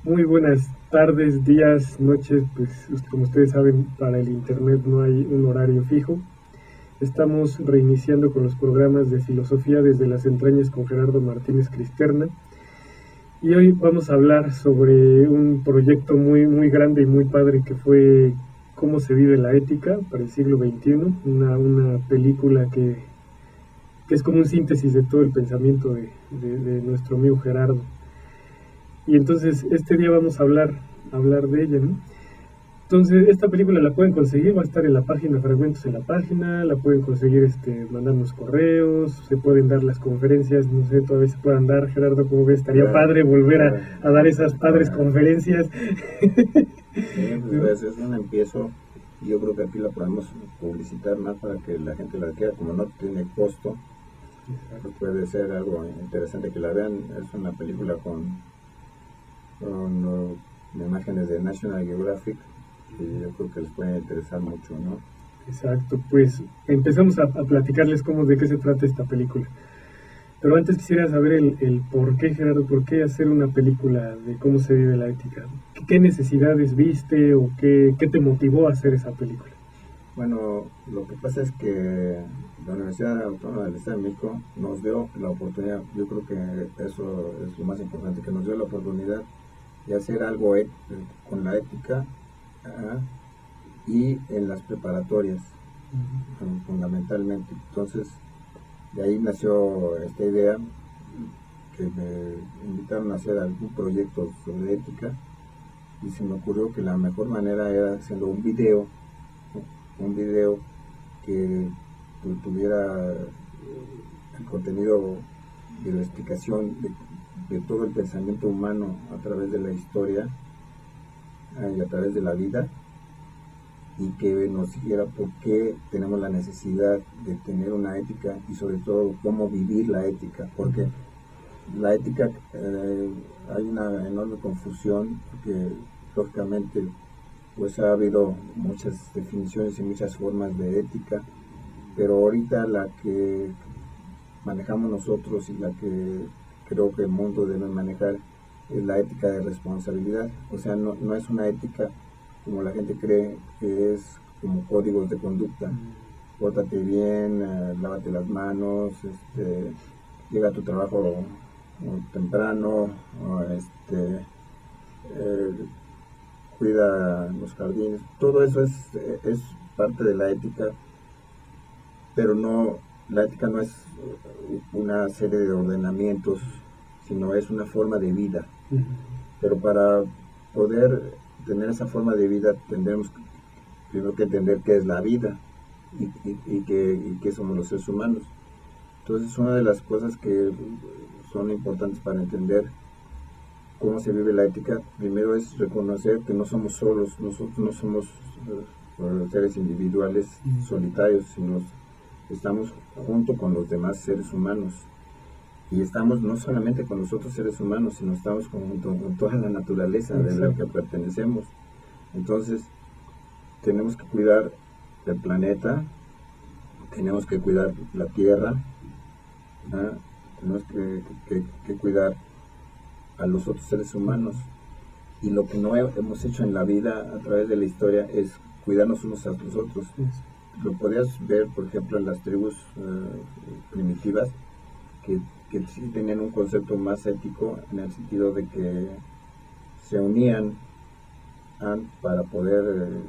Muy buenas tardes, días, noches, pues como ustedes saben, para el internet no hay un horario fijo. Estamos reiniciando con los programas de filosofía desde las entrañas con Gerardo Martínez Cristerna. Y hoy vamos a hablar sobre un proyecto muy grande y muy padre que fue Cómo se vive la ética para el siglo XXI, una película que es como un síntesis de todo el pensamiento de nuestro amigo Gerardo. Y entonces este día vamos a hablar de ella, ¿no? Entonces, esta película la pueden conseguir, va a estar en la página, fragmentos en la página, la pueden conseguir mandarnos correos, se pueden dar las conferencias, no sé, todavía se puedan dar, Gerardo, como ves, estaría padre volver a dar esas padres conferencias. Sí, pues es un empiezo. Yo creo que aquí la podemos publicitar más para que la gente la quiera, como no tiene costo, pues puede ser algo interesante que la vean. Es una película con imágenes de National Geographic y yo creo que les puede interesar mucho, ¿no? Exacto, pues empezamos a platicarles de qué se trata esta película. Pero antes quisiera saber el por qué, Gerardo, por qué hacer una película de cómo se vive la ética. ¿Qué necesidades viste o qué te motivó a hacer esa película? Bueno, lo que pasa es que la Universidad Autónoma del Estado de México nos dio la oportunidad, yo creo que eso es lo más importante, que nos dio la oportunidad de hacer algo con la ética y en las preparatorias, fundamentalmente. Entonces, de ahí nació esta idea que me invitaron a hacer algún proyecto sobre ética y se me ocurrió que la mejor manera era haciendo un video que tuviera el contenido de la explicación de todo el pensamiento humano a través de la historia y a través de la vida, y que nos dijera por qué tenemos la necesidad de tener una ética y sobre todo cómo vivir la ética, porque la ética hay una enorme confusión, porque lógicamente pues ha habido muchas definiciones y muchas formas de ética, pero ahorita la que manejamos nosotros y la que creo que el mundo debe manejar es la ética de responsabilidad. O sea, no es una ética como la gente cree que es como códigos de conducta. Pórtate bien, lávate las manos, llega a tu trabajo temprano, eh, cuida los jardines. Todo eso es parte de la ética, pero la ética no es una serie de ordenamientos, sino es una forma de vida. Pero para poder tener esa forma de vida tendremos primero que entender qué es la vida y qué somos los seres humanos. Entonces, una de las cosas que son importantes para entender cómo se vive la ética, primero es reconocer que no somos solos, nosotros no somos seres individuales solitarios, sino estamos junto con los demás seres humanos. Y estamos no solamente con los otros seres humanos, sino estamos con toda la naturaleza de la que pertenecemos. Entonces, tenemos que cuidar el planeta, tenemos que cuidar la tierra, tenemos que cuidar a los otros seres humanos. Y lo que no hemos hecho en la vida a través de la historia es cuidarnos unos a los otros. Lo podías ver, por ejemplo, en las tribus primitivas, que sí tenían un concepto más ético, en el sentido de que se unían para poder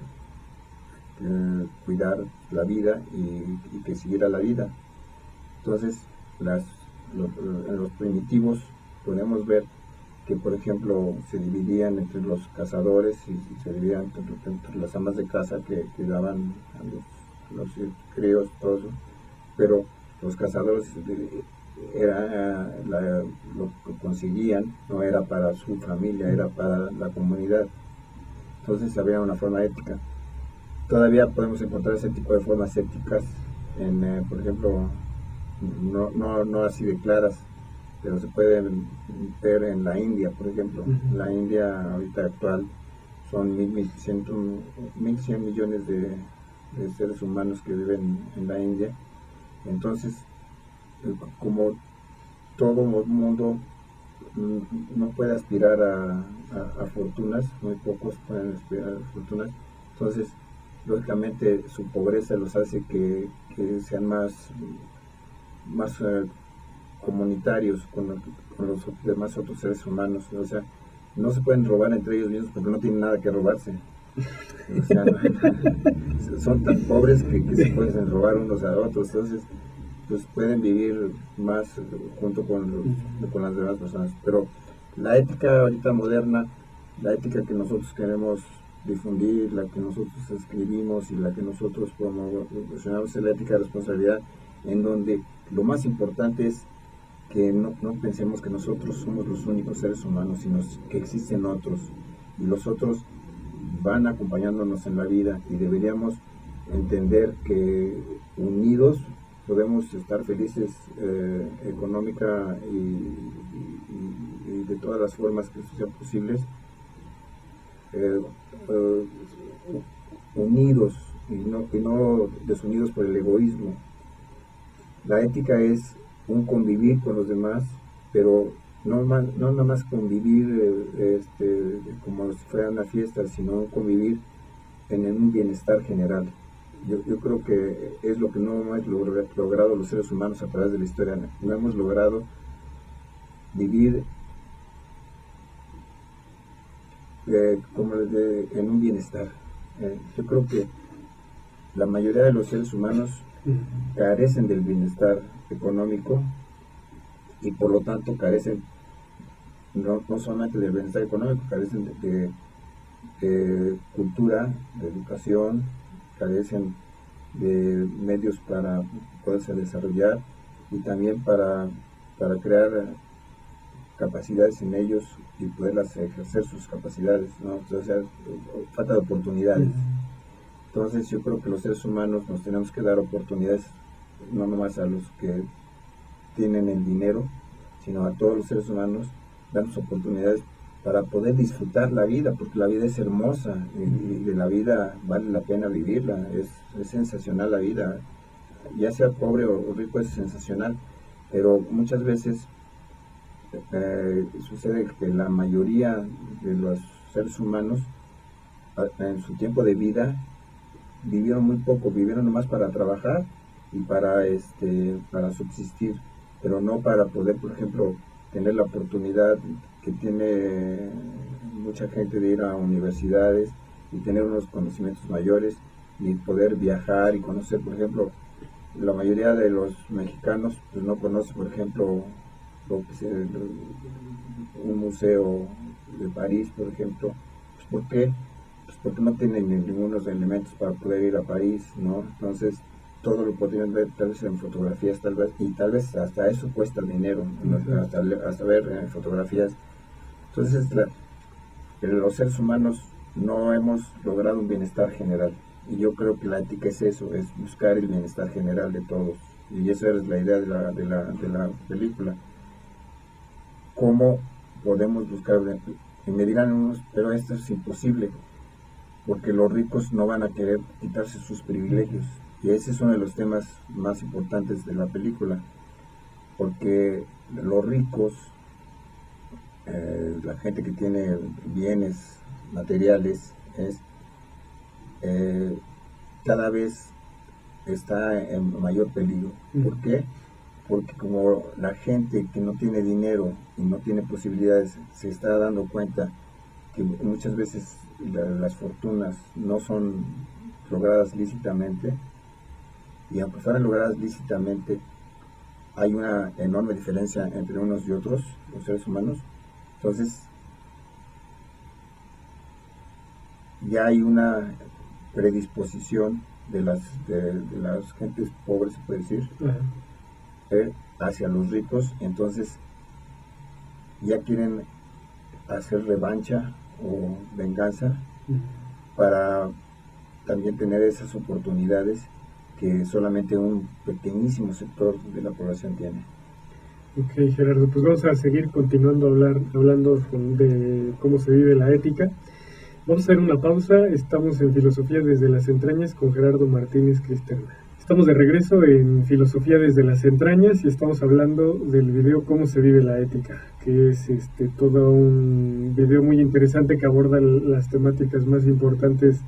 cuidar la vida y que siguiera la vida. Entonces, en los primitivos podemos ver que, por ejemplo, se dividían entre los cazadores y se dividían entre las amas de casa que cuidaban a los críos, todo eso. Pero los cazadores lo que conseguían no era para su familia, era para la comunidad. Entonces había una forma ética. Todavía podemos encontrar ese tipo de formas éticas por ejemplo, no así de claras, pero se pueden ver en la India, por ejemplo. La India ahorita actual son 1.100 millones de seres humanos que viven en la India. Entonces, como todo mundo no puede aspirar a fortunas, muy pocos pueden aspirar a fortunas. Entonces, lógicamente, su pobreza los hace que sean más comunitarios con los demás otros seres humanos. O sea, no se pueden robar entre ellos mismos porque no tienen nada que robarse. O sea, son tan pobres que se pueden robar unos a otros. Entonces, pues pueden vivir más junto con las demás personas. Pero la ética ahorita moderna, la ética que nosotros queremos difundir, la que nosotros escribimos y la que nosotros promocionamos es la ética de responsabilidad, en donde lo más importante es que no pensemos que nosotros somos los únicos seres humanos, sino que existen otros, y los otros van acompañándonos en la vida, y deberíamos entender que unidos podemos estar felices económica y de todas las formas que sean posibles, unidos y no desunidos por el egoísmo. La ética es un convivir con los demás, pero no nada más convivir como si fuera una fiesta, sino un convivir en un bienestar general. Yo creo que es lo que no hemos logrado los seres humanos a través de la historia. No hemos logrado vivir en un bienestar. Yo creo que la mayoría de los seres humanos carecen del bienestar económico, y por lo tanto carecen no solamente del bienestar económico, carecen de cultura, de educación, carecen de medios para poderse desarrollar, y también para crear capacidades en ellos y poderlas ejercer sus capacidades, ¿no? O sea, falta de oportunidades. Entonces yo creo que los seres humanos nos tenemos que dar oportunidades, no nomás a los que tienen el dinero, sino a todos los seres humanos, darnos oportunidades para poder disfrutar la vida, porque la vida es hermosa, y de la vida vale la pena vivirla. Es sensacional la vida, ya sea pobre o rico, es sensacional, pero muchas veces sucede que la mayoría de los seres humanos en su tiempo de vida vivieron muy poco, vivieron nomás para trabajar y para subsistir, pero no para poder, por ejemplo, tener la oportunidad que tiene mucha gente de ir a universidades y tener unos conocimientos mayores y poder viajar y conocer. Por ejemplo, la mayoría de los mexicanos pues no conoce, por ejemplo, un museo de París, por ejemplo. Pues, ¿por qué? Pues porque no tienen ningunos elementos para poder ir a París, ¿no? Entonces, todo lo podrían ver tal vez en fotografías, y tal vez hasta eso cuesta dinero, ¿no? hasta ver fotografías. Entonces, los seres humanos no hemos logrado un bienestar general, y yo creo que la ética es eso, es buscar el bienestar general de todos, y esa es la idea de la película. ¿Cómo podemos buscar? Y me dirán unos, pero esto es imposible, porque los ricos no van a querer quitarse sus privilegios. Y ese es uno de los temas más importantes de la película, porque los ricos, la gente que tiene bienes materiales, cada vez está en mayor peligro. ¿Por qué? Porque como la gente que no tiene dinero y no tiene posibilidades se está dando cuenta que muchas veces las fortunas no son logradas lícitamente, y aunque fueran logradas lícitamente, hay una enorme diferencia entre unos y otros, los seres humanos. Entonces, ya hay una predisposición de las gentes pobres, se puede decir, hacia los ricos. Entonces, ya quieren hacer revancha o venganza para también tener esas oportunidades que solamente un pequeñísimo sector de la población tiene. Ok, Gerardo, pues vamos a seguir continuando hablando de cómo se vive la ética. Vamos a hacer una pausa. Estamos en Filosofía desde las Entrañas con Gerardo Martínez Cristerna. Estamos de regreso en Filosofía desde las entrañas y estamos hablando del video Cómo se vive la ética, que es todo un video muy interesante que aborda las temáticas más importantes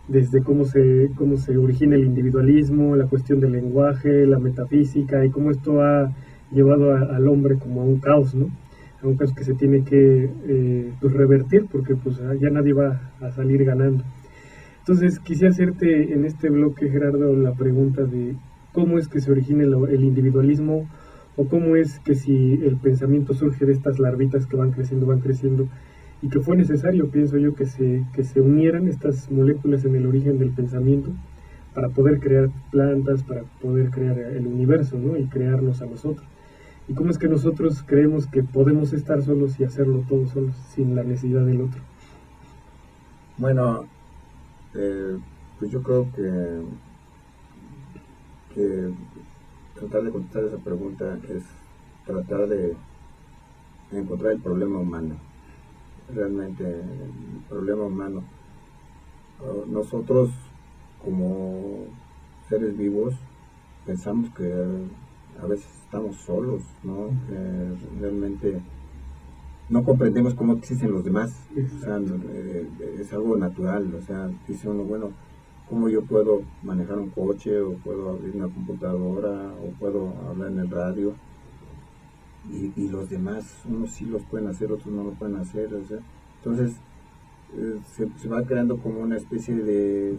desde cómo se origina el individualismo, la cuestión del lenguaje, la metafísica y cómo esto ha llevado al hombre como a un caos, ¿no? A un caos que se tiene que pues revertir porque pues ya nadie va a salir ganando. Entonces quisiera hacerte en este bloque, Gerardo, la pregunta de cómo es que se origina el individualismo o cómo es que si el pensamiento surge de estas larvitas que van creciendo y que fue necesario, pienso yo, que se unieran estas moléculas en el origen del pensamiento para poder crear plantas, para poder crear el universo, ¿no? Y crearnos a nosotros. Y cómo es que nosotros creemos que podemos estar solos y hacerlo todos solos, sin la necesidad del otro. Bueno, pues yo creo que tratar de contestar esa pregunta es tratar de encontrar el problema humano. Realmente el problema humano. Nosotros como seres vivos pensamos que a veces estamos solos, ¿no? Realmente no comprendemos cómo existen los demás. O sea, es algo natural. O sea, dice uno, bueno, ¿cómo yo puedo manejar un coche, o puedo abrir una computadora, o puedo hablar en el radio? Y los demás, unos sí los pueden hacer, otros no lo pueden hacer. O sea, entonces se va creando como una especie de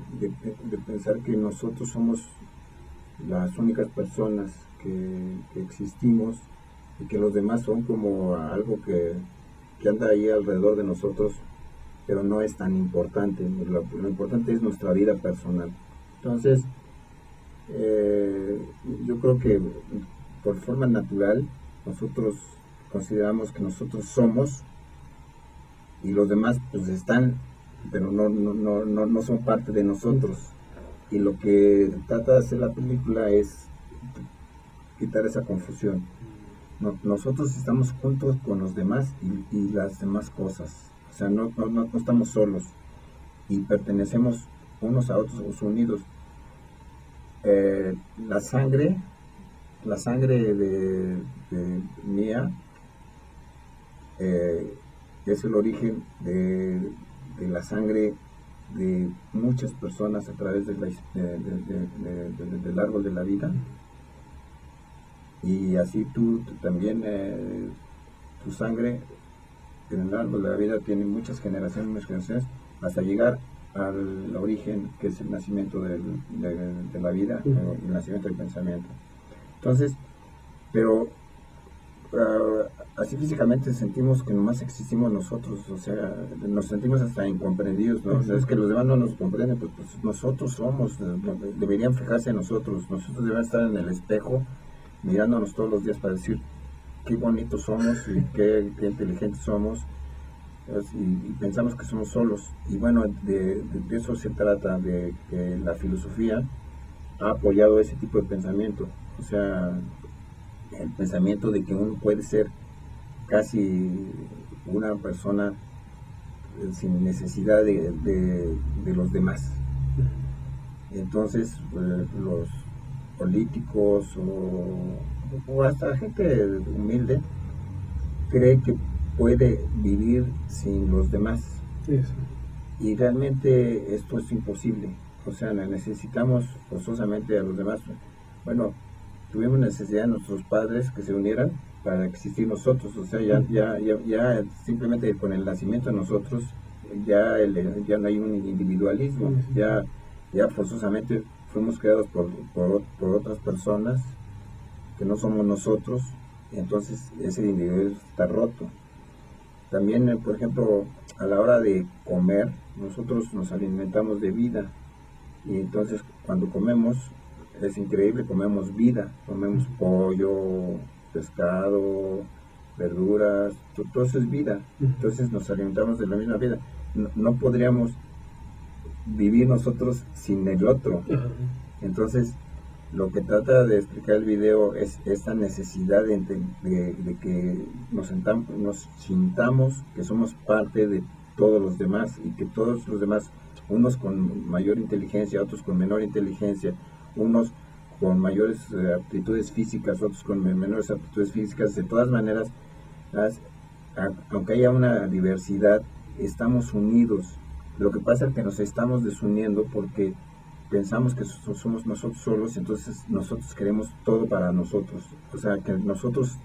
pensar que nosotros somos las únicas personas que existimos, y que los demás son como algo que anda ahí alrededor de nosotros, pero no es tan importante. Lo importante es nuestra vida personal. Entonces, yo creo que por forma natural nosotros consideramos que nosotros somos, y los demás pues están, pero no son parte de nosotros. Y lo que trata de hacer la película es quitar esa confusión. Nosotros estamos juntos con los demás y las demás cosas. O sea, no estamos solos, y pertenecemos unos a otros, unidos. La sangre de mía es el origen de la sangre de muchas personas a través del árbol de la vida. Y así tú también, tu sangre en el árbol de la vida tiene muchas generaciones, hasta llegar al origen, que es el nacimiento de la vida, el nacimiento del pensamiento. Entonces, pero así físicamente sentimos que nomás existimos nosotros. O sea, nos sentimos hasta incomprendidos, ¿no? O sea, es que los demás no nos comprenden, pues nosotros somos, deberían fijarse en nosotros debemos estar en el espejo mirándonos todos los días para decir qué bonitos somos y qué inteligentes somos, y pensamos que somos solos. Y bueno, de eso se trata, de que la filosofía ha apoyado ese tipo de pensamiento. O sea, el pensamiento de que uno puede ser casi una persona sin necesidad de los demás. Entonces, los políticos o hasta gente humilde cree que puede vivir sin los demás. Eso. Y realmente esto es imposible. O sea, necesitamos forzosamente a los demás. Bueno, tuvimos necesidad de nuestros padres que se unieran para existir nosotros. O sea, ya simplemente con el nacimiento de nosotros ya no hay un individualismo. Ya forzosamente fuimos creados por otras personas que no somos nosotros, y entonces ese individualismo está roto. También, por ejemplo, a la hora de comer, nosotros nos alimentamos de vida, y entonces cuando comemos, es increíble, comemos vida, comemos pollo, pescado, verduras, todo eso es vida. Entonces nos alimentamos de la misma vida. No podríamos vivir nosotros sin el otro. Entonces, lo que trata de explicar el video es esta necesidad de que nos sintamos que somos parte de todos los demás, y que todos los demás, unos con mayor inteligencia, otros con menor inteligencia, unos con mayores aptitudes físicas, otros con menores aptitudes físicas. De todas maneras, aunque haya una diversidad, estamos unidos. Lo que pasa es que nos estamos desuniendo porque pensamos que somos nosotros solos, entonces nosotros queremos todo para nosotros. O sea, que nosotros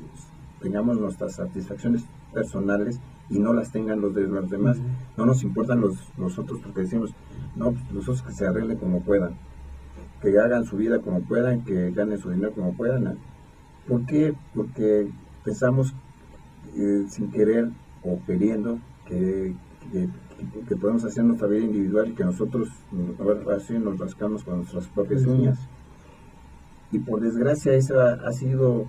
tengamos nuestras satisfacciones personales y no las tengan los de los demás. No nos importan los otros porque decimos, no, pues los otros que se arreglen como puedan, que hagan su vida como puedan, que ganen su dinero como puedan, ¿no? ¿Por qué? Porque pensamos sin querer o queriendo que podemos hacer nuestra vida individual y que nosotros así nos rascamos con nuestras propias uñas. Y por desgracia esa ha sido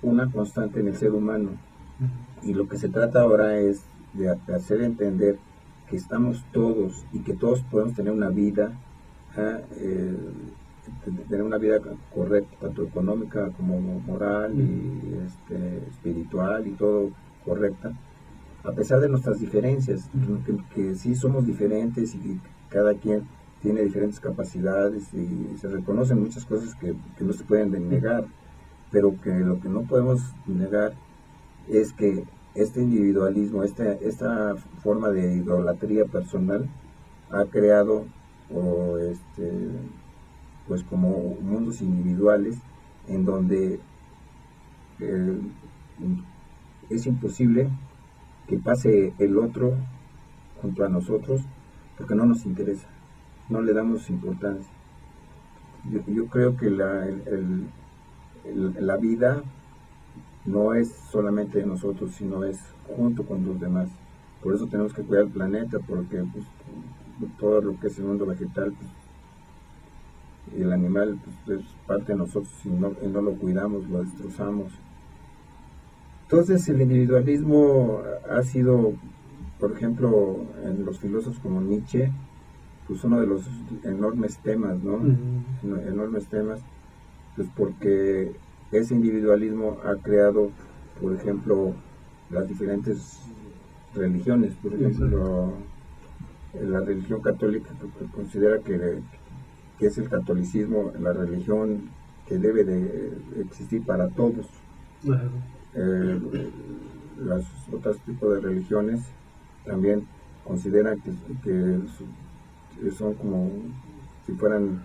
una constante en el ser humano. Y lo que se trata ahora es de hacer entender que estamos todos y que todos podemos tener una vida, correcta, tanto económica como moral y espiritual y todo correcta, a pesar de nuestras diferencias, que sí somos diferentes y cada quien tiene diferentes capacidades y se reconocen muchas cosas que no se pueden negar, pero que lo que no podemos negar es que este individualismo, esta forma de idolatría personal ha creado pues como mundos individuales en donde es imposible que pase el otro junto a nosotros porque no nos interesa, no le damos importancia. Yo creo que la vida no es solamente de nosotros, sino es junto con los demás. Por eso tenemos que cuidar el planeta, porque pues, todo lo que es el mundo vegetal pues, y el animal pues, es parte de nosotros y no lo cuidamos, lo destrozamos. Entonces el individualismo ha sido, por ejemplo, en los filósofos como Nietzsche, pues uno de los enormes temas, ¿no? Enormes temas, pues porque ese individualismo ha creado, por ejemplo, las diferentes religiones. Por ejemplo, la religión católica que considera que es el catolicismo la religión que debe de existir para todos. Los otros tipos de religiones también consideran que son como si fueran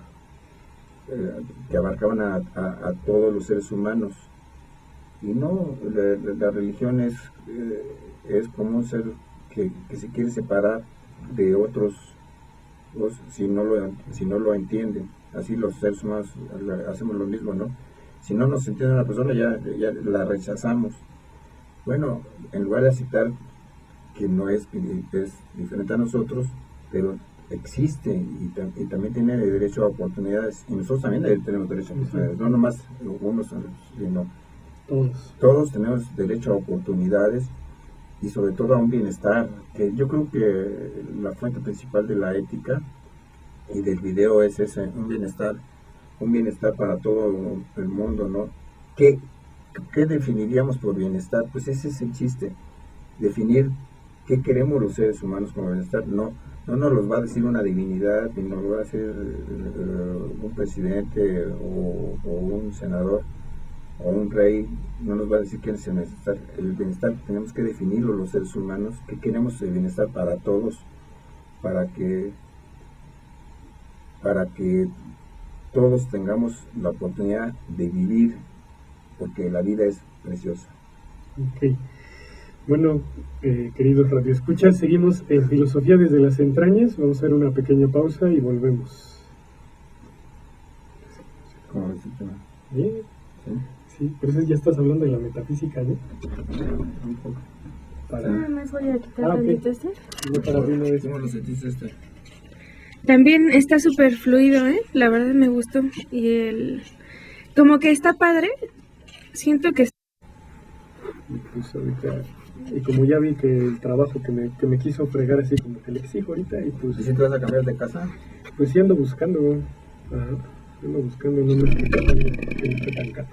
que abarcaban a todos los seres humanos, y no, la religión es como un ser que se quiere separar de otros si no lo entienden. Así los seres humanos hacemos lo mismo, ¿no? Si no nos entiende una persona ya la rechazamos. Bueno, en lugar de aceptar que no es diferente a nosotros, pero existe y también tiene derecho a oportunidades, y nosotros también tenemos derecho a oportunidades, no nomás unos, sino todos tenemos derecho a oportunidades y sobre todo a un bienestar, que yo creo que la fuente principal de la ética y del video es ese, un bienestar para todo el mundo, ¿no? ¿Qué definiríamos por bienestar? Pues ese es el chiste, definir qué queremos los seres humanos como bienestar. No nos los va a decir una divinidad, ni nos lo va a decir un presidente o un senador o un rey, no nos va a decir qué es el bienestar. El bienestar tenemos que definirlo los seres humanos, qué queremos el bienestar para todos, para que todos tengamos la oportunidad de vivir, porque la vida es preciosa. Ok. Bueno, queridos radioescuchas, seguimos en Filosofía desde las entrañas. Vamos a hacer una pequeña pausa y volvemos. ¿Cómo ves el tema? ¿Bien? Sí, por eso ya estás hablando de la metafísica, ¿no? Un poco. Nada más voy a quitar tantito este. ¿Cómo lo sentiste este? También está súper fluido, la verdad me gustó. Y como que está padre, siento que... Pues ahorita, y como ya vi que el trabajo que me quiso fregar así como que le exijo ahorita, y pues... ¿Y si te vas a cambiar de casa? Pues sí ando buscando, ando buscando en un escritorio que no esté tan caro.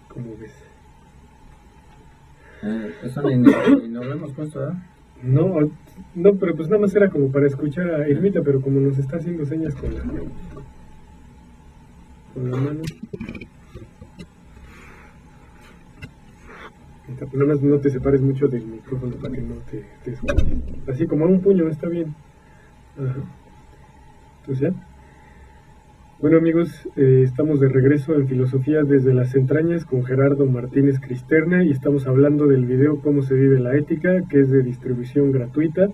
¿Cómo ves? Eso ni lo hemos puesto, ¿verdad? No, pero pues nada más era como para escuchar a Irmita, pero como nos está haciendo señas con la con la mano. Nada más no te separes mucho del micrófono para que no te escuche. Así como a un puño, está bien. Ajá. Entonces ya. Bueno amigos, estamos de regreso en Filosofía desde las entrañas con Gerardo Martínez Cristerna y estamos hablando del video Cómo se vive la ética, que es de distribución gratuita.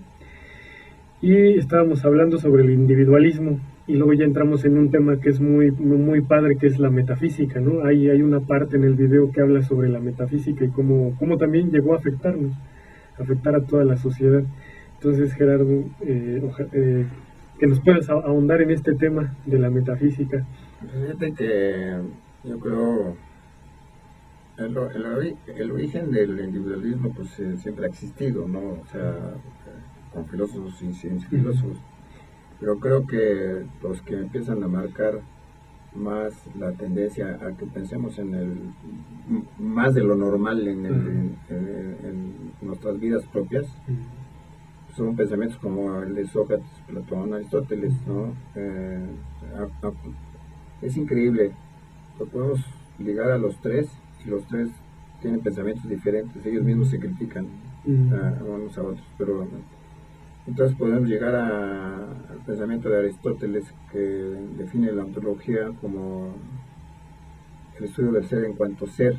Y estábamos hablando sobre el individualismo y luego ya entramos en un tema que es muy padre, que es la metafísica, ¿no? Hay una parte en el video que habla sobre la metafísica y cómo también llegó a afectarnos, afectar a toda la sociedad. Entonces, Gerardo, que nos puedas ahondar en este tema de la metafísica. Fíjate que yo creo el origen del individualismo pues siempre ha existido, ¿no? O sea, con filósofos y sin filósofos, pero creo que los que empiezan a marcar más la tendencia a que pensemos en más de lo normal en nuestras vidas propias, son pensamientos como el de Sócrates, Platón, Aristóteles, ¿no? Es increíble, lo podemos ligar a los tres y los tres tienen pensamientos diferentes, ellos mismos se critican a unos a otros, pero entonces podemos llegar al pensamiento de Aristóteles, que define la ontología como el estudio del ser en cuanto ser,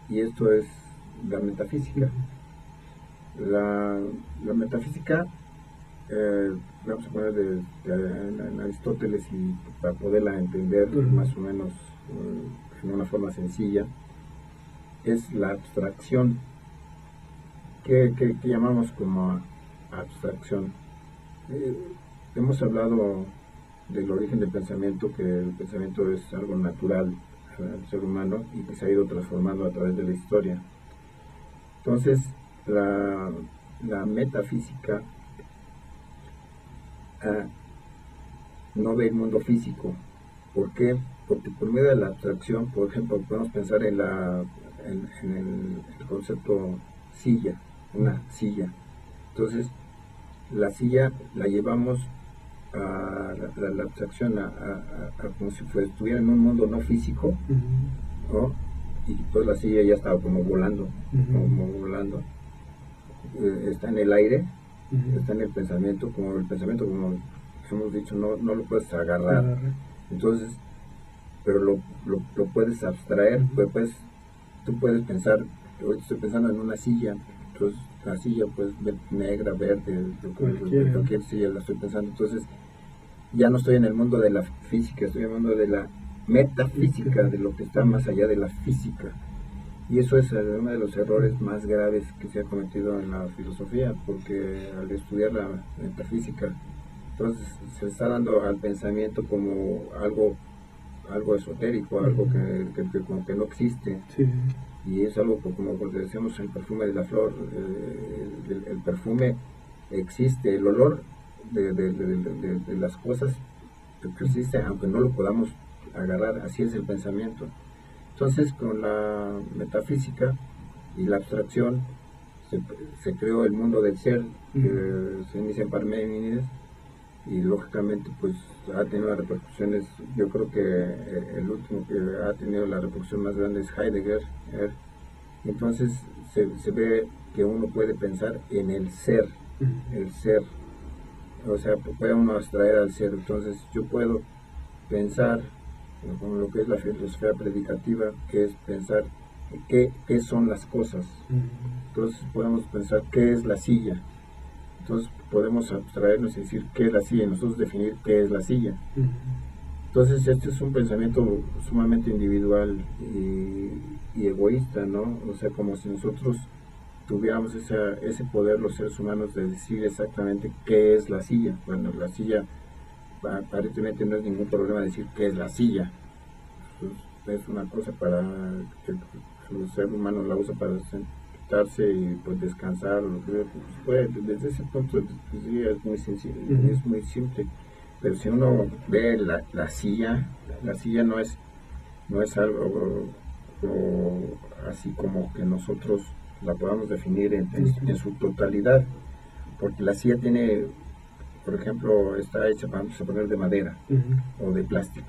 y esto es la metafísica. La metafísica, vamos a poner en Aristóteles, y para poderla entender más o menos en una forma sencilla, es la abstracción. ¿Qué llamamos como abstracción? Hemos hablado del origen del pensamiento, que el pensamiento es algo natural al ser humano y que se ha ido transformando a través de la historia. Entonces, la metafísica no ve el mundo físico. ¿Por qué? Porque por medio de la abstracción, por ejemplo, podemos pensar en el concepto silla, una silla. Entonces, la silla la llevamos a la abstracción, a como si estuviera en un mundo no físico, ¿no? Y pues la silla ya estaba como volando, está en el aire, está en el pensamiento, como hemos dicho, no lo puedes agarrar. Entonces, pero lo puedes abstraer, pues tú puedes pensar, hoy estoy pensando en una silla, entonces la silla pues negra, verde, cualquier silla la estoy pensando, entonces ya no estoy en el mundo de la física, estoy en el mundo de la metafísica, de lo que está más allá de la física. Y eso es uno de los errores más graves que se ha cometido en la filosofía, porque al estudiar la metafísica, entonces se está dando al pensamiento como algo esotérico, algo que como que no existe. Sí. Y es algo como decíamos, el perfume de la flor, el perfume existe, el olor de las cosas que existe, aunque no lo podamos agarrar, así es el pensamiento. Entonces, con la metafísica y la abstracción se creó el mundo del ser, que se inicia en Parménides, y lógicamente pues ha tenido repercusiones. Yo creo que el último que ha tenido la repercusión más grande es Heidegger. Entonces se ve que uno puede pensar en el ser, o sea, puede uno abstraer al ser. Entonces yo puedo pensar con lo que es la filosofía predicativa, que es pensar qué son las cosas. Entonces podemos pensar qué es la silla. Entonces podemos abstraernos y decir qué es la silla, y nosotros definir qué es la silla. Entonces este es un pensamiento sumamente individual y egoísta, ¿no? O sea, como si nosotros tuviéramos ese poder, los seres humanos, de decir exactamente qué es la silla. Bueno, la silla aparentemente no es ningún problema decir qué es la silla. Es una cosa para que el ser humano la usa para sentarse y pues descansar, desde ese punto pues, sí, es muy sencillo, es muy simple. Pero si uno ve la silla no es algo así como que nosotros la podamos definir en su totalidad, porque la silla tiene por ejemplo, está hecha, vamos a poner, de madera o de plástico.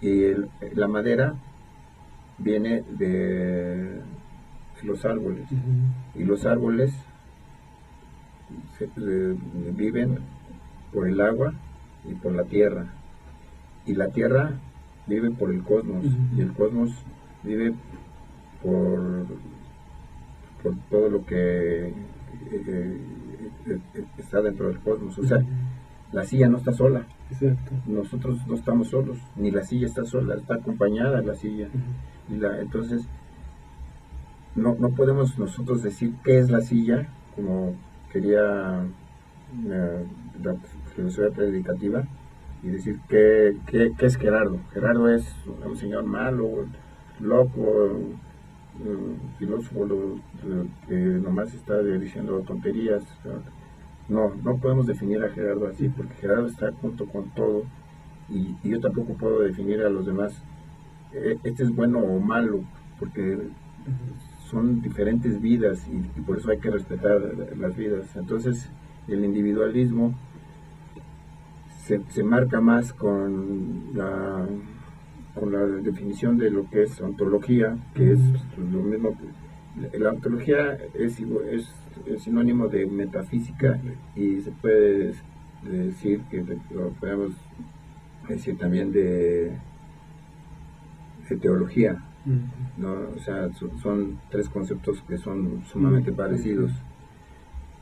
Y la madera viene de los árboles. Y los árboles viven por el agua y por la tierra. Y la tierra vive por el cosmos. Y el cosmos vive por todo lo que está dentro del cosmos. O sea, la silla no está sola. Exacto. Nosotros no estamos solos, ni la silla está sola, está acompañada la silla. Entonces, no podemos nosotros decir qué es la silla, como quería la filosofía predicativa, y decir qué es Gerardo. Gerardo es un señor malo, loco, filósofo que nomás está diciendo tonterías. No podemos definir a Gerardo así, porque Gerardo está junto con todo, y yo tampoco puedo definir a los demás, este es bueno o malo, porque son diferentes vidas, y por eso hay que respetar las vidas. Entonces, el individualismo se marca más con la definición de lo que es ontología, que es lo mismo. La ontología es sinónimo de metafísica, y se puede decir que lo podemos decir también de teología, ¿no? O sea, son tres conceptos que son sumamente parecidos.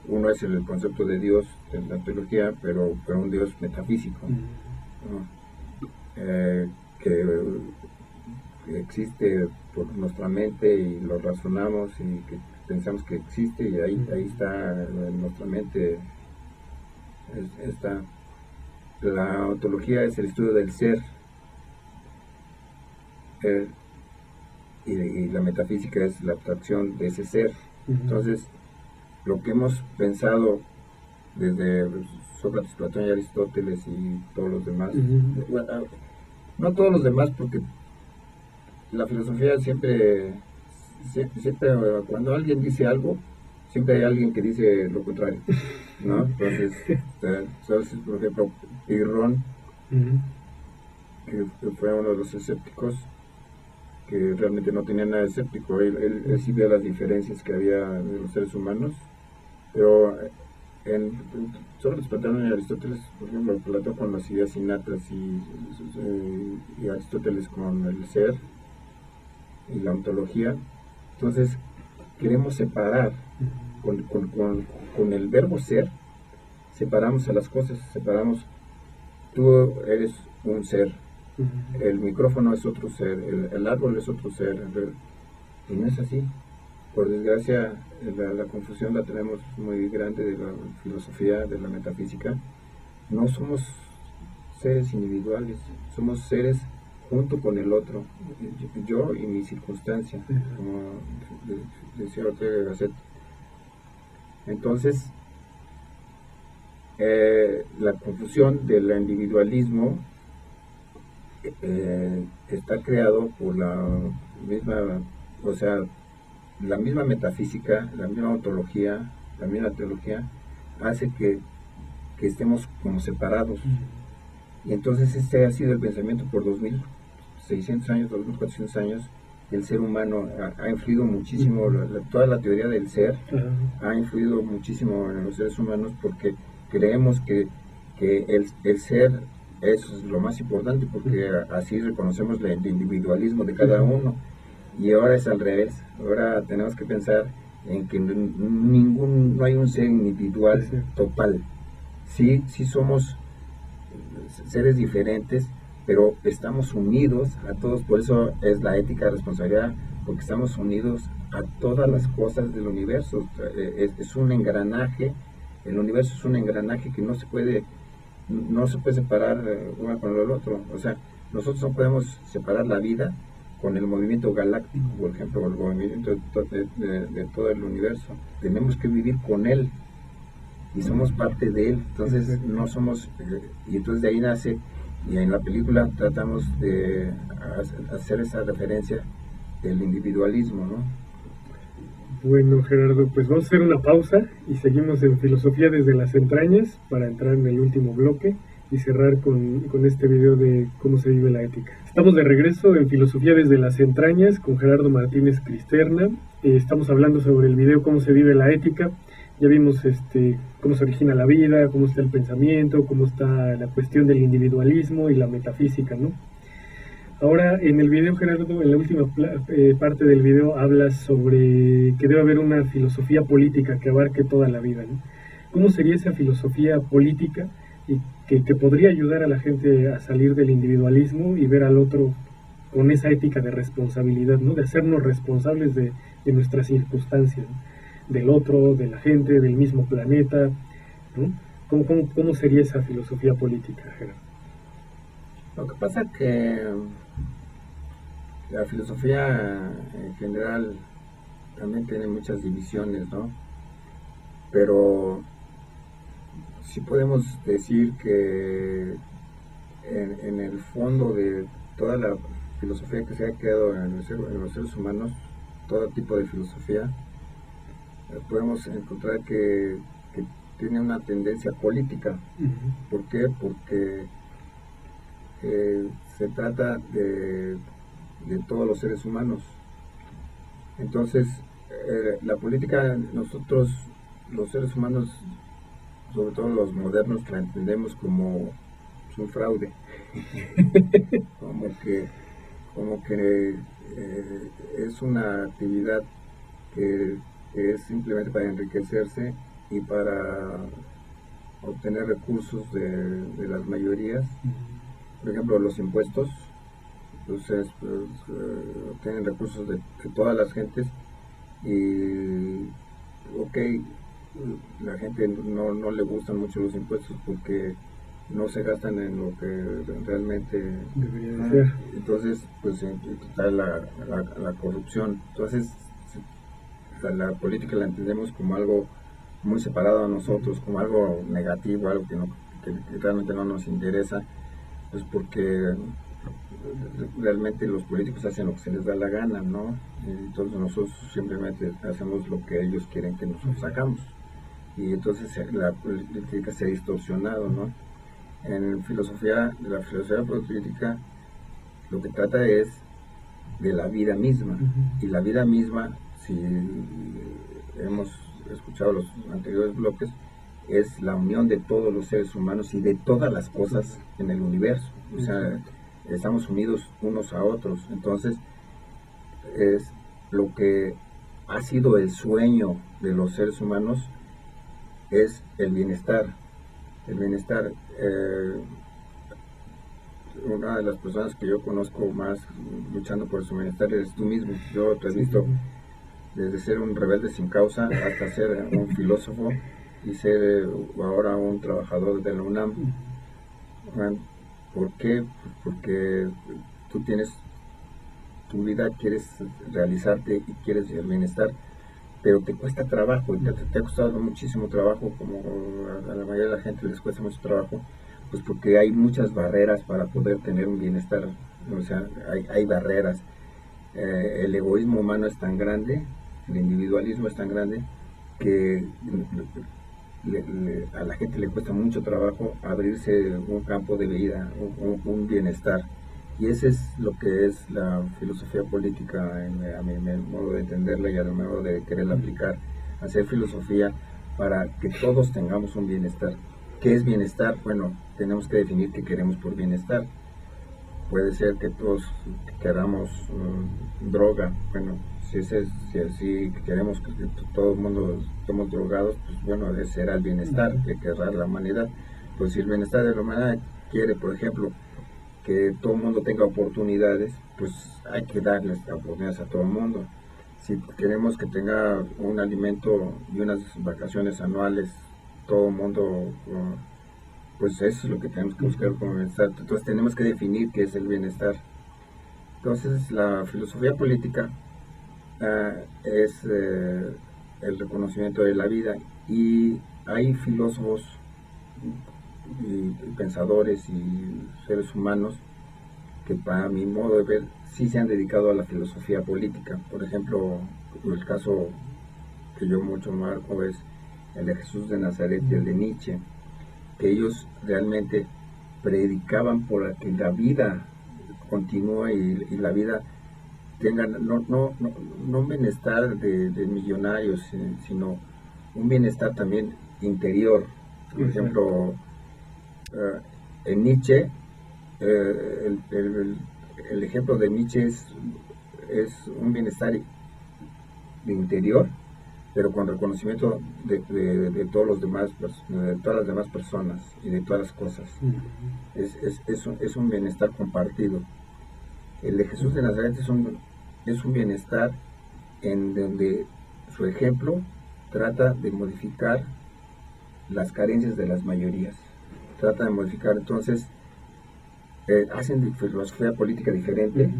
Uno es el concepto de Dios, de la teología, pero un Dios metafísico, ¿no? Que existe por nuestra mente, y lo razonamos y que pensamos que existe, y ahí está en nuestra mente. Está. La ontología es el estudio del ser, y la metafísica es la abstracción de ese ser. Entonces, lo que hemos pensado desde Sócrates, Platón y Aristóteles y todos los demás, bueno, no todos los demás, porque la filosofía siempre cuando alguien dice algo, siempre hay alguien que dice lo contrario, ¿no? Entonces, por ejemplo, Pirrón, que fue uno de los escépticos, que realmente no tenía nada de escéptico, él sí veía las diferencias que había de los seres humanos, pero solo Platón y Aristóteles, por ejemplo, Platón con las ideas innatas, y Aristóteles con el ser y la ontología. Entonces, queremos separar con el verbo ser, separamos a las cosas, tú eres un ser, el micrófono es otro ser, el árbol es otro ser, y no es así. Por desgracia, la confusión la tenemos muy grande de la filosofía, de la metafísica. No somos seres individuales, somos seres junto con el otro, yo y mi circunstancia, como decía Ortega y Gasset. Entonces, la confusión del individualismo está creado por la misma metafísica, la misma ontología, la misma teología, hace que estemos como separados. Y entonces este ha sido el pensamiento por 2600 años, 2400 años. El ser humano ha influido muchísimo, toda la teoría del ser ha influido muchísimo en los seres humanos, porque creemos que el ser es lo más importante, porque así reconocemos el individualismo de cada uno. Y ahora es al revés. Ahora tenemos que pensar en que no hay un ser individual total. Sí somos seres diferentes, pero estamos unidos a todos. Por eso es la ética de responsabilidad, porque estamos unidos a todas las cosas del universo. Es un engranaje. El universo es un engranaje que no se puede separar uno con el otro. O sea, nosotros no podemos separar la vida con el movimiento galáctico, por ejemplo, el movimiento de todo el universo. Tenemos que vivir con él, y somos parte de él. Entonces no somos, y entonces de ahí nace, y en la película tratamos de hacer esa referencia del individualismo, ¿no? Bueno, Gerardo, pues vamos a hacer una pausa y seguimos en Filosofía desde las entrañas para entrar en el último bloque y cerrar con este video de cómo se vive la ética. Estamos de regreso en Filosofía desde las entrañas con Gerardo Martínez Cristerna. Estamos hablando sobre el video Cómo se vive la ética. Ya vimos cómo se origina la vida, cómo está el pensamiento, cómo está la cuestión del individualismo y la metafísica, ¿no? Ahora, en el video, Gerardo, en la última parte del video, hablas sobre que debe haber una filosofía política que abarque toda la vida, ¿no? ¿Cómo sería esa filosofía política y que podría ayudar a la gente a salir del individualismo y ver al otro con esa ética de responsabilidad, ¿no? De hacernos responsables de nuestras circunstancias, ¿no? Del otro, de la gente, del mismo planeta, ¿no? ¿Cómo sería esa filosofía política, Gerardo? Lo que pasa es que la filosofía en general también tiene muchas divisiones, ¿no? Pero sí podemos decir que en el fondo de toda la filosofía que se ha creado en los seres humanos, todo tipo de filosofía, podemos encontrar que tiene una tendencia política. Uh-huh. ¿Por qué? Porque se trata de todos los seres humanos. Entonces, la política, nosotros, los seres humanos, sobre todo los modernos, la entendemos como un fraude. como que es una actividad que es simplemente para enriquecerse y para obtener recursos de las mayorías. Por ejemplo, los impuestos, entonces obtienen recursos de todas las gentes y la gente no le gustan mucho los impuestos porque no se gastan en lo que realmente debería ser. Entonces pues está la corrupción. Entonces la política la entendemos como algo muy separado a nosotros, como algo negativo, algo que realmente no nos interesa, pues porque realmente los políticos hacen lo que se les da la gana, ¿no? Y entonces nosotros simplemente hacemos lo que ellos quieren que nosotros hagamos. Y entonces la política se ha distorsionado, ¿no? En la filosofía política lo que trata es de la vida misma. Uh-huh. Y la vida misma, si hemos escuchado los anteriores bloques, es la unión de todos los seres humanos y de todas las cosas en el universo. O sea, estamos unidos unos a otros. Entonces, es lo que ha sido el sueño de los seres humanos, es el bienestar. El bienestar. Una de las personas que yo conozco más luchando por su bienestar eres tú mismo. Yo te he visto desde ser un rebelde sin causa hasta ser un filósofo y ser ahora un trabajador de la UNAM. ¿Por qué? Porque tú tienes tu vida, quieres realizarte y quieres el bienestar, pero te cuesta trabajo, y te ha costado muchísimo trabajo, como a la mayoría de la gente les cuesta mucho trabajo, pues porque hay muchas barreras para poder tener un bienestar. O sea, hay barreras. El egoísmo humano es tan grande, el individualismo es tan grande, que a la gente le cuesta mucho trabajo abrirse un campo de vida, un bienestar. Y ese es lo que es la filosofía política, a mi modo de entenderla y a mi modo de quererla aplicar. Hacer filosofía para que todos tengamos un bienestar. ¿Qué es bienestar? Bueno, tenemos que definir qué queremos por bienestar. Puede ser que todos queramos droga. Bueno, si así queremos que todo el mundo estemos drogados, pues bueno, ese será el bienestar que querrá la humanidad. Pues si el bienestar de la humanidad quiere, por ejemplo, que todo el mundo tenga oportunidades, pues hay que darles oportunidades a todo el mundo. Si queremos que tenga un alimento y unas vacaciones anuales, todo el mundo, pues eso es lo que tenemos que buscar como bienestar. Entonces tenemos que definir qué es el bienestar. Entonces la filosofía política es el reconocimiento de la vida, y hay filósofos y pensadores y seres humanos que, para mi modo de ver, sí se han dedicado a la filosofía política. Por ejemplo, el caso que yo mucho marco es el de Jesús de Nazaret y el de Nietzsche, que ellos realmente predicaban por que la vida continúe y la vida tenga no un bienestar de millonarios, sino un bienestar también interior. Por ejemplo, en Nietzsche, el ejemplo de Nietzsche es un bienestar de interior, pero con reconocimiento de todos los demás, de todas las demás personas y de todas las cosas. Es un bienestar compartido. El de Jesús de Nazaret es un bienestar en donde su ejemplo trata de modificar las carencias de las mayorías. Trata de modificar, entonces, hacen filosofía política diferente,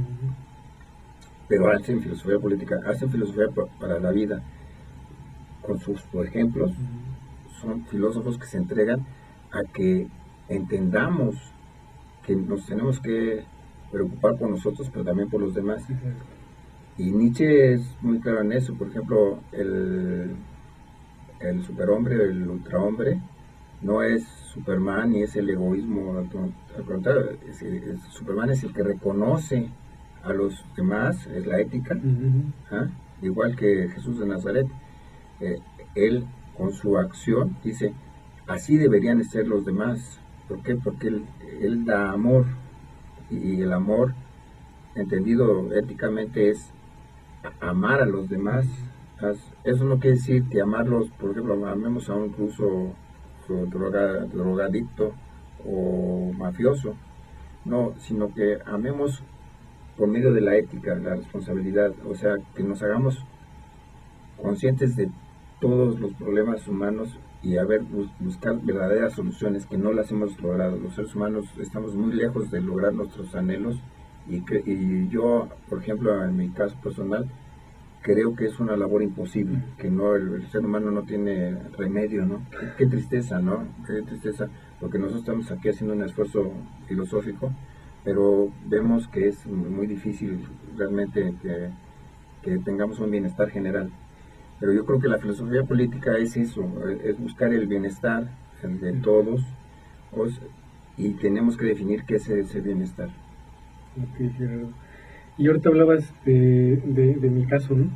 pero hacen filosofía política, hacen filosofía para la vida. Con sus ejemplos, son filósofos que se entregan a que entendamos que nos tenemos que preocupar por nosotros, pero también por los demás. Y Nietzsche es muy claro en eso. Por ejemplo, el superhombre, el ultrahombre, no es Superman ni es el egoísmo. Al contrario, Superman es el que reconoce a los demás, es la ética, igual que Jesús de Nazaret. Él, con su acción, dice, así deberían ser los demás. ¿Por qué? Porque él da amor, y el amor, entendido éticamente, es amar a los demás. Eso no quiere decir que amarlos, por ejemplo, amemos a un ruso drogadicto o mafioso, no, sino que amemos por medio de la ética, la responsabilidad, o sea, que nos hagamos conscientes de todos los problemas humanos y buscar verdaderas soluciones, que no las hemos logrado. Los seres humanos estamos muy lejos de lograr nuestros anhelos, y yo, por ejemplo, en mi caso personal, creo que es una labor imposible, que no, el ser humano no tiene remedio, ¿no? Qué tristeza, ¿no? Qué tristeza, porque nosotros estamos aquí haciendo un esfuerzo filosófico, pero vemos que es muy difícil realmente que tengamos un bienestar general. Pero yo creo que la filosofía política es eso, es buscar el bienestar de todos, y tenemos que definir qué es ese bienestar. Ok, Gerardo. Y ahorita hablabas de mi caso, ¿no?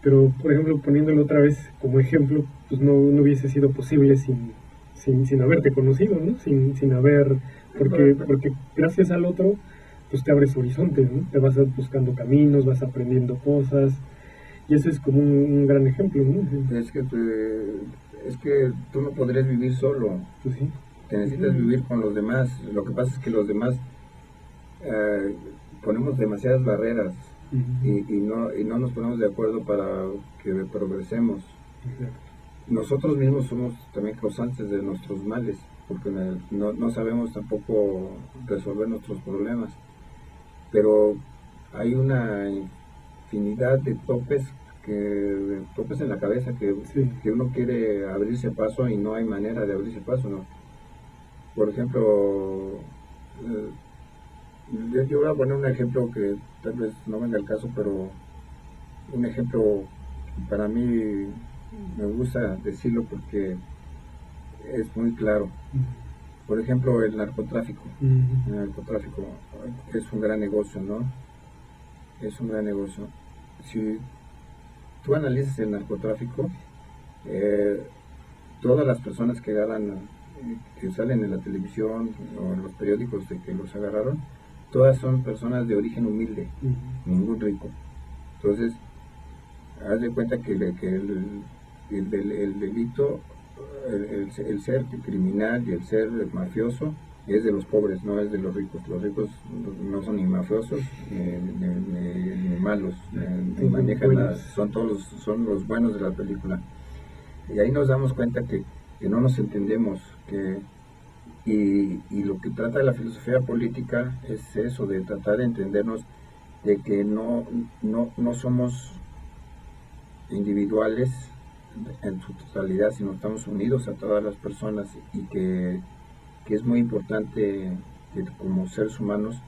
Pero, por ejemplo, poniéndolo otra vez como ejemplo, pues no hubiese sido posible sin haberte conocido, ¿no? Sin haber, porque gracias al otro, pues te abres horizontes, ¿no? Te vas buscando caminos, vas aprendiendo cosas, y eso es como un gran ejemplo, ¿no? Es que tú no podrías vivir solo. Pues sí. Te necesitas vivir con los demás. Lo que pasa es que los demás ponemos demasiadas barreras, y no nos ponemos de acuerdo para que progresemos. Nosotros mismos somos también causantes de nuestros males, porque no sabemos tampoco resolver nuestros problemas. Pero hay una infinidad de topes en la cabeza que uno quiere abrirse paso y no hay manera de abrirse paso, ¿no? Por ejemplo, yo voy a poner un ejemplo que tal vez no venga al caso, pero un ejemplo que para mí me gusta decirlo porque es muy claro. Por ejemplo, el narcotráfico. El narcotráfico es un gran negocio, ¿no? Es un gran negocio. Si tú analizas el narcotráfico, todas las personas que salen en la televisión o en los periódicos de que los agarraron, todas son personas de origen humilde, ningún rico. Entonces, haz de cuenta que el delito, el ser criminal y el ser mafioso es de los pobres, no es de los ricos. Los ricos no son ni mafiosos ni malos, ni manejan son los buenos de la película. Y ahí nos damos cuenta que no nos entendemos, y lo que trata la filosofía política es eso, de tratar de entendernos, de que no somos individuales en su totalidad, sino estamos unidos a todas las personas, y que es muy importante que como seres humanos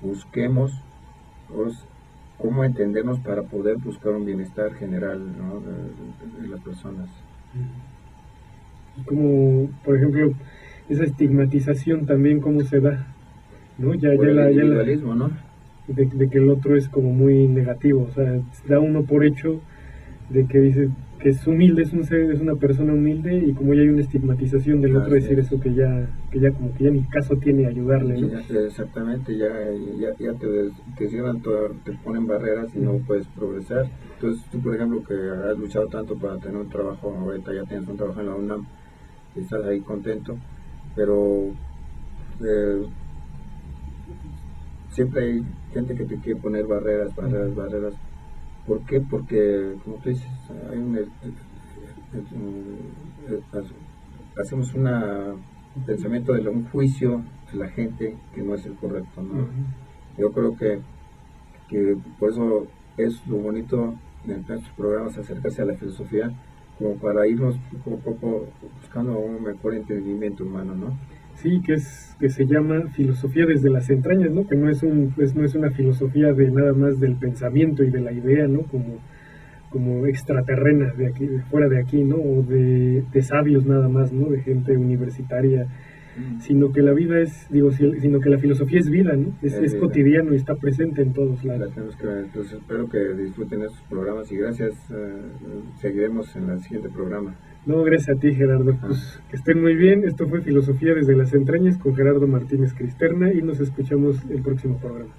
busquemos cómo entendernos para poder buscar un bienestar general, ¿no? de las personas. Y como, por ejemplo, esa estigmatización también, cómo se da, ¿no? El individualismo, ¿no? De que el otro es como muy negativo, o sea, da uno por hecho de que dice que es humilde, es un ser, es una persona humilde, y como ya hay una estigmatización del otro, decir eso que ya como que ya ni caso tiene ayudarle, ¿no? Exactamente, ya te cierran todo, te ponen barreras y no puedes progresar. Entonces tú, por ejemplo, que has luchado tanto para tener un trabajo, ahorita ya tienes un trabajo en la UNAM, estás ahí contento, pero siempre hay gente que te quiere poner barreras. ¿Por qué? Porque, como tú dices, hacemos un pensamiento de un juicio de la gente que no es el correcto, ¿no? Yo creo que por eso es lo bonito de estos programas, acercarse a la filosofía, como para irnos poco a poco buscando un mejor entendimiento humano, ¿no? Sí, que se llama filosofía desde las entrañas, ¿no? Que no es una filosofía de nada más del pensamiento y de la idea, ¿no? Como extraterrena, de aquí, de fuera de aquí, ¿no? O de sabios nada más, ¿no? De gente universitaria, sino que la vida sino que la filosofía es vida, ¿no? Es cotidiano y está presente en todos lados. Entonces espero que disfruten estos programas y gracias. Seguiremos en el siguiente programa. No, gracias a ti, Gerardo. Pues que estén muy bien. Esto fue Filosofía desde las entrañas con Gerardo Martínez Cristerna y nos escuchamos el próximo programa.